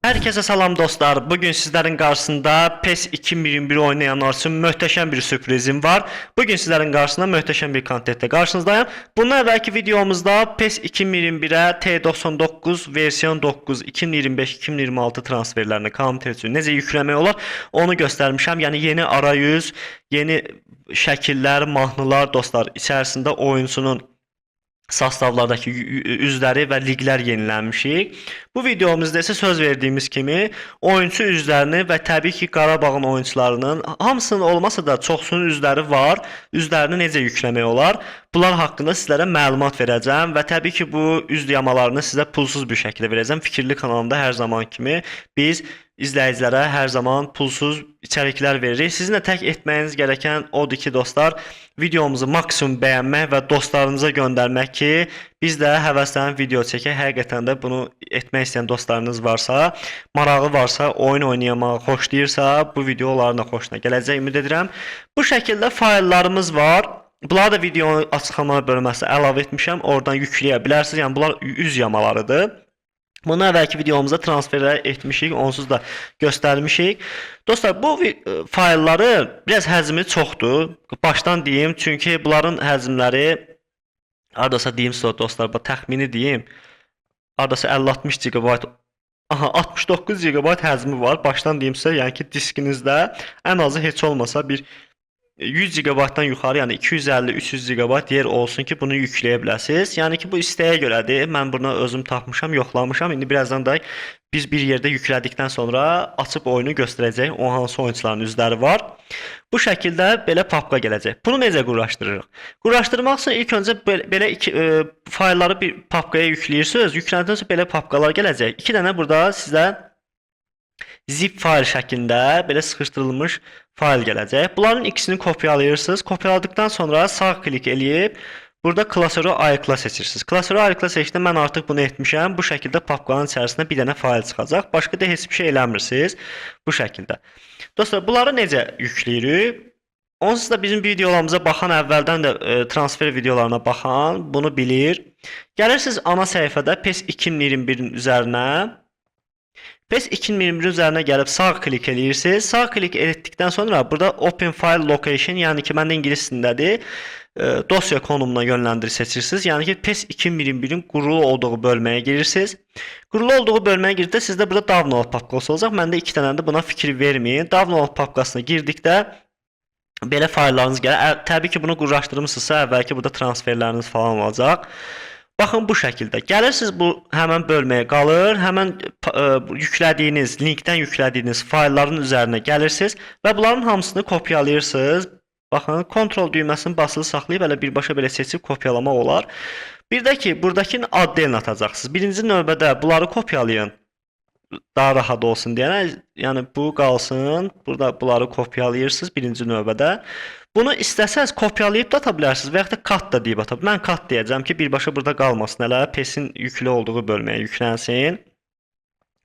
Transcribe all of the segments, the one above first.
Herkese salam dostlar. Bugün sizlerin karşısında PES 2021 oynayanlar için möhtəşəm bir sürprizim var. Bugün sizlerin karşısında möhtəşəm bir kontentlə qarşınızdayım. Bundan əvvəlki videomuzda PES 2021'ə T99 versiyon 9 2025-2026 transferlərini komitə üçün necə yükləmək olar onu göstərmişəm. Yəni yeni arayüz, yeni şəkillər, mahnılar dostlar içərisində oyunçunun sastavlardakı üzləri və liqlər yenilənmişik. Bu videomuzda isə söz verdiyimiz kimi oyunçu üzlərini və təbii ki Qarabağın oyunçularının hamısının olmasa da çoxsunun üzləri var. Üzlərini necə yükləmək olar? Bunlar haqqında sizlərə məlumat verəcəm və təbii ki bu üz yamalarını sizə pulsuz bir şəkildə verəcəm. Fikirli kanalında hər zaman kimi biz izləyicilərə hər zaman pulsuz içəriklər veririk. Sizin də tək etməyiniz gerəkən odur ki dostlar, videomuzu maksimum bəyənmək və dostlarınıza göndərmək ki, biz də həvəslənib video çəkək. Həqiqətən də bunu etmək istəyən dostlarınız varsa, marağı varsa, oyun oynayamağı xoşlayırsa, bu videoların da xoşuna gələcək ümid edirəm. Bu şəkildə fayllarımız var. Bunları da videonun açıqlama bölməsinə əlavə etmişəm. Oradan yükləyə bilərsiniz. Yəni bunlar üz yamalarıdır. Bunu əvvəlki videomuzda transfer etmişik, onsuz da göstərmişik. Dostlar, bu faylları biraz həcmi çoxdur. Başdan deyim, çünki bunların həcmləri hardasa deyim sizə dostlar, təxmini deyim. Hardasa 50-60 GB, 69 GB həcmi var. Başdan deyim sizə, yəni ki diskinizdə ən azı heç olmasa bir 100 GB-dan yuxarı, yəni 250-300 GB yer olsun ki, bunu yükləyə biləsiniz. Yəni ki, bu istəyə görədir. Mən bunu özüm tapmışam, yoxlamışam. İndi birazdan da biz bir yerdə yüklədikdən sonra açıb oyunu göstərəcək. O hansı oyuncuların üzləri var. Bu şəkildə belə papka gələcək. Bunu necə quraşdırırıq? Quraşdırmaq üçün ilk öncə belə faylları bir papkaya yükləyirsiniz. Yükləndikdən sonra belə papkalar gələcək. 2 dənə burada sizə zip fayl şəklində belə sıxışdırılmış fayl gələcək. Bunların ikisini kopyalayırsınız. Kopyaladıktan sonra sağ klik eləyib burada klasörü ayıqla seçirsiniz. Klasörü ayıqla seçdə mən artıq bunu etmişəm. Bu şəkildə papkanın içərisində bir dənə fayl çıxacaq. Başqa da heç bir şey eləmirsiniz. Bu şəkildə. Dostlar, bunları necə yükləyirik? Onsuz da bizim videolarımıza baxan, əvvəldən də transfer videolarına baxan bunu bilir. Gəlirsiniz ana səhifədə PES 2021-in üzərinə. PES 2021 üzərinə gəlib sağ klik eləyirsiniz. Sağ klik etdikdən sonra burada Open File Location, yəni ki məndə ingilis dilindədir, dosya konumuna yönləndir seçirsiniz. Yəni ki PES 2021-in qurulu olduğu bölməyə girirsiniz. Qurulu olduğu bölməyə girdikdə sizdə burada download papkası olacaq. Məndə 2 dənədir, buna fikir verməyin. Download papkasına girdikdə belə fayllarınız gəlir. Təbii ki bunu quraşdırmısınızsa əvvəlki burada transferləriniz falan olacaq. Baxın bu şəkildə. Gəlirsiniz bu həmən bölməyə qalır. Həmən yüklədiyiniz, linkdən yüklədiyiniz faylların üzərinə gəlirsiniz və bunların hamısını kopyalayırsınız. Baxın, kontrol düyməsini basılı saxlayıb elə birbaşa belə seçib kopyalamaq olar. Bir də ki, buradakini addelini atacaqsınız. Birinci növbədə bunları kopyalayın. Daha rahat olsun deyənə, yəni bu qalsın. Burada bunları kopyalayırsınız birinci növbədə. Bunu istəsəz kopyalayıb da ata bilərsiniz və yaxud da kat da deyib ata. Mən kat deyəcəm ki, birbaşa burada qalmasın. Hələ PES-in yüklü olduğu bölməyə yüklənsin.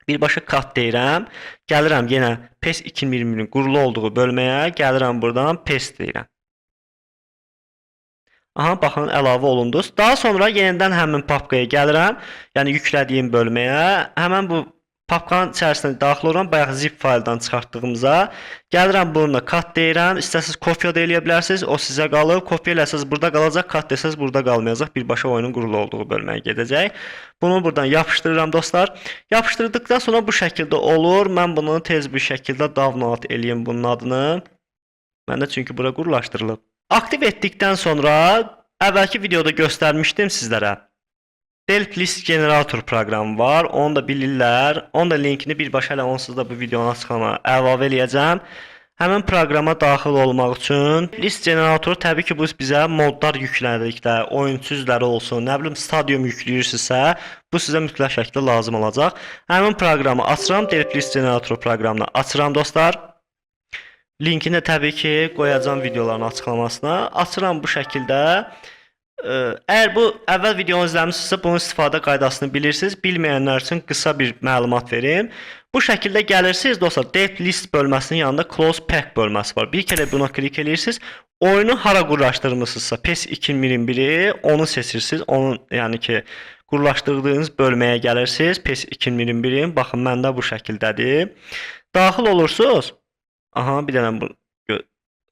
Birbaşa kat deyirəm. Gəlirəm yenə PES 2020-in qurulu olduğu bölməyə. Gəlirəm buradan PES deyirəm. Aha, baxın, əlavə olunduz. Daha sonra yenidən həmin papkaya gəlirəm. Yəni yüklədiyim bölməyə. Həmən bu papkanın içərisində daxil olan bayaq zip fayldan çıxartdığımıza gəlirəm, bununla kat deyirəm. İstəsəz kopya da eləyə bilərsiniz. O sizə qalıb. Kopya eləsəz burada qalacaq. Kat desəz burada qalmayacaq. Birbaşa oyunun qurulu olduğu bölməyə gedəcək. Bunu buradan yapışdırıram dostlar. Yapışdırdıqdan sonra bu şəkildə olur. Mən bunu tez bir şəkildə download eləyim bunun adını. Məndə çünki bura qurulaşdırılıb. Aktiv etdikdən sonra əvvəlki videoda göstərmişdim sizlərə. Delp List Generator proqramı var. Onu da bilirlər. Onun da linkini birbaşa elə onsuz da bu videonun açıqlamaya əlavə eləyəcəm. Həmin proqrama daxil olmaq üçün List Generatoru təbii ki bu bizə modlar yüklədikdə, oyunçu üzləri olsun, nə bilim stadium yükləyirsinizsə, bu sizə mütləq şəkildə lazım olacaq. Həmin proqramı açıram, Delp List Generator proqramını açıram dostlar. Linkini təbii ki qoyacağam videoların açıqlamasına. Açıram bu şəkildə. Əgər bu əvvəl videonu izləmişsinizsə, bunun istifadə qaydasını bilirsiniz. Bilməyənlər üçün qısa bir məlumat verim. Bu şəkildə gəlirsiniz dostlar, Delp List bölməsinin yanında Close Pack bölməsi var. Bir kere buna klik edirsiniz. Oyunu hara quraşdırmısınızsa, PES 2021-i onu seçirsiniz. Onun yəni ki qurlaşdırdığınız bölməyə gəlirsiniz. PES 2021-in. Baxın, məndə bu şəkildədir. Daxil olursunuz. Aha, bir dənə bu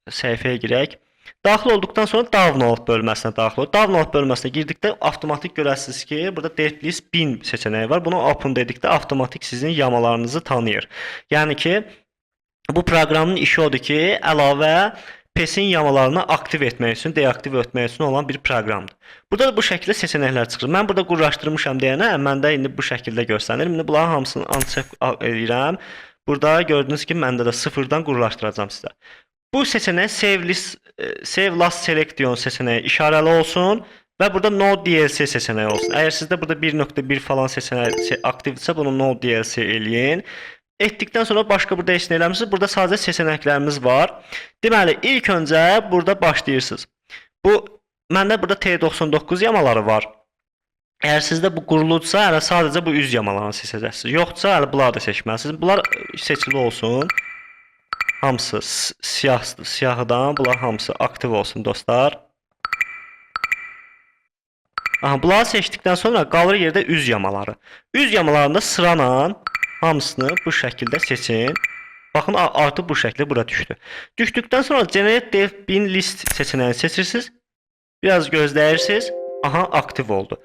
səhifəyə girək. Daxil olduqdan sonra download bölməsinə daxil olun. Download bölməsinə girdikdə avtomatik görəsiniz ki, burada Dead List 1000 seçeneği var. Bunu open dedikdə avtomatik sizin yamalarınızı tanıyır. Yəni ki, bu proqramın işi odur ki, əlavə PES-in yamalarını aktiv etmək üçün, deaktiv etmək üçün olan bir proqramdır. Burada bu şəkildə seçenəklər çıxır. Mən burada qurlaşdırmışam deyənə, məndə indi bu şəkildə göstərir. İndi bunların hamısını uncheck edirəm. Burada gördünüz ki, məndə də sıfırdan qurlaşdıracağam sizə. Bu seçenek Save Last Selection seçeneği işarəli olsun və burada No DLC seçeneği olsun. Əgər sizdə burada 1.1 falan seçeneği aktivdirsə, bunu No DLC eləyin. Etdikdən sonra başqa burada heç nə eləmirsiniz. Burada sadəcə seçenəklərimiz var. Deməli, ilk öncə burada başlayırsınız. Məndə burada T99 yamaları var. Əgər sizdə bu quruludsa, hələ sadəcə bu üz yamalarını seçəcəksiniz. Yoxsa, hələ bunları da seçməlisiniz. Bunlar seçili olsun. Hamısı siyahdır. Siyahıdan bunlar hamısı aktiv olsun dostlar. Aha, bunları seçdikdən sonra qalır yerdə üz yamaları. Üz yamalarında sırayla hamısını bu şəkildə seçin. Baxın, artıq bu şəkildə bura düşdü. Düşdükdən sonra Generate Dev Bin List seçənəyini seçirsiniz. Biraz gözləyirsiniz. Aha, aktiv oldu.